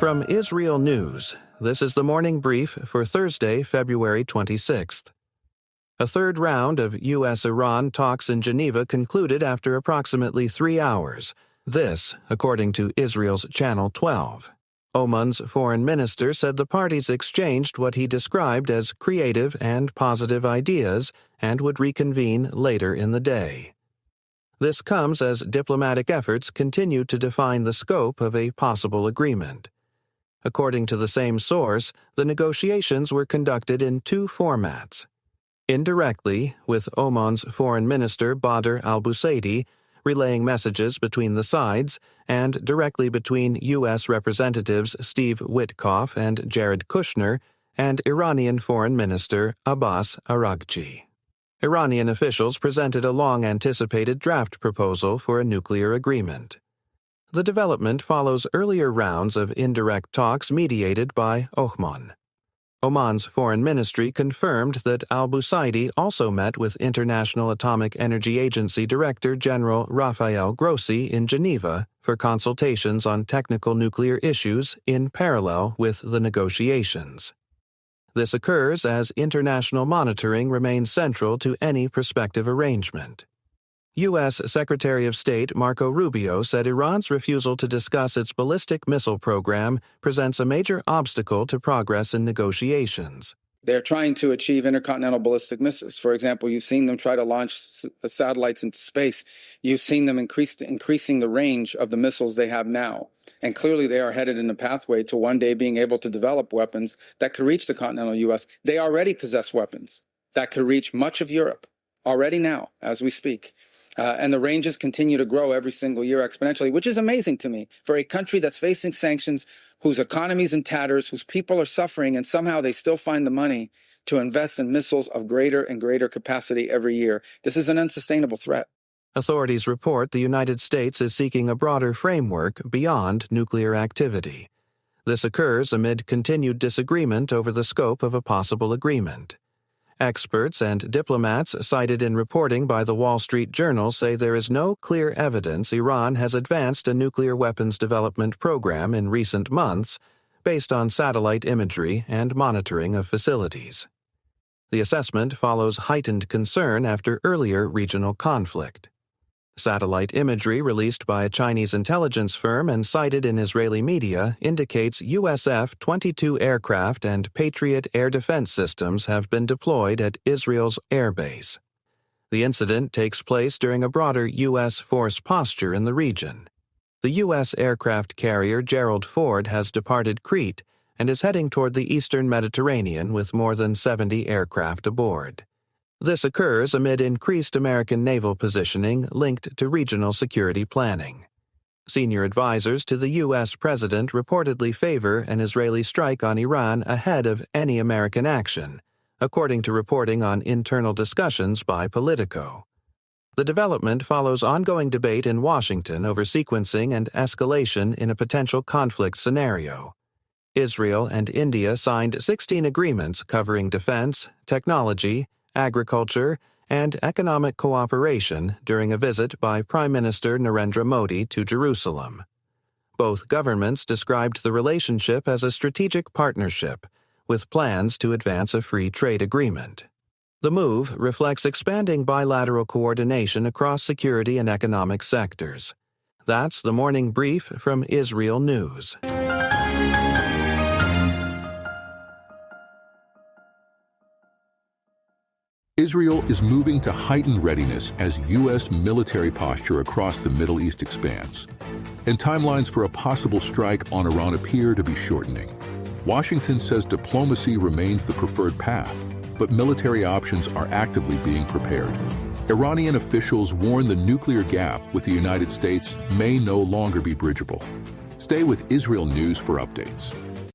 From IsReal News, this is the morning brief for Thursday, February 26th. A third round of U.S.-Iran talks in Geneva concluded after approximately 3 hours. This, according to Israel's Channel 12. Oman's foreign minister said the parties exchanged what he described as creative and positive ideas and would reconvene later in the day. This comes as diplomatic efforts continue to define the scope of a possible agreement. According to the same source, the negotiations were conducted in two formats. Indirectly, with Oman's foreign minister Badr al-Busaidi relaying messages between the sides, and directly between U.S. Representatives Steve Witkoff and Jared Kushner and Iranian Foreign Minister Abbas Araghchi. Iranian officials presented a long-anticipated draft proposal for a nuclear agreement. The development follows earlier rounds of indirect talks mediated by Oman. Oman's foreign ministry confirmed that al-Busaidi also met with International Atomic Energy Agency Director General Rafael Grossi in Geneva for consultations on technical nuclear issues in parallel with the negotiations. This occurs as international monitoring remains central to any prospective arrangement. U.S. Secretary of State Marco Rubio said Iran's refusal to discuss its ballistic missile program presents a major obstacle to progress in negotiations. They're trying to achieve intercontinental ballistic missiles. For example, you've seen them try to launch satellites into space. You've seen them increasing the range of the missiles they have now. And clearly they are headed in a pathway to one day being able to develop weapons that could reach the continental U.S. They already possess weapons that could reach much of Europe already now, as we speak. And the ranges continue to grow every single year exponentially, which is amazing to me for a country that's facing sanctions, whose economy is in tatters, whose people are suffering, and somehow they still find the money to invest in missiles of greater and greater capacity every year. This is an unsustainable threat. Authorities report the United States is seeking a broader framework beyond nuclear activity. This occurs amid continued disagreement over the scope of a possible agreement. Experts and diplomats cited in reporting by the Wall Street Journal say there is no clear evidence Iran has advanced a nuclear weapons development program in recent months based on satellite imagery and monitoring of facilities. The assessment follows heightened concern after earlier regional conflict. Satellite imagery released by a Chinese intelligence firm and cited in Israeli media indicates US F-22 aircraft and Patriot air defense systems have been deployed at Israel's air base. The incident takes place during a broader U.S. force posture in the region. The U.S. aircraft carrier Gerald Ford has departed Crete and is heading toward the eastern Mediterranean with more than 70 aircraft aboard. This occurs amid increased American naval positioning linked to regional security planning. Senior advisors to the U.S. president reportedly favor an Israeli strike on Iran ahead of any American action, according to reporting on internal discussions by Politico. The development follows ongoing debate in Washington over sequencing and escalation in a potential conflict scenario. Israel and India signed 16 agreements covering defense, technology, agriculture, and economic cooperation during a visit by Prime Minister Narendra Modi to Jerusalem. Both governments described the relationship as a strategic partnership, with plans to advance a free trade agreement. The move reflects expanding bilateral coordination across security and economic sectors. That's the morning brief from IsReal News. Israel is moving to heightened readiness as U.S. military posture across the Middle East expands, and timelines for a possible strike on Iran appear to be shortening. Washington says diplomacy remains the preferred path, but military options are actively being prepared. Iranian officials warn the nuclear gap with the United States may no longer be bridgeable. Stay with IsReal News for updates.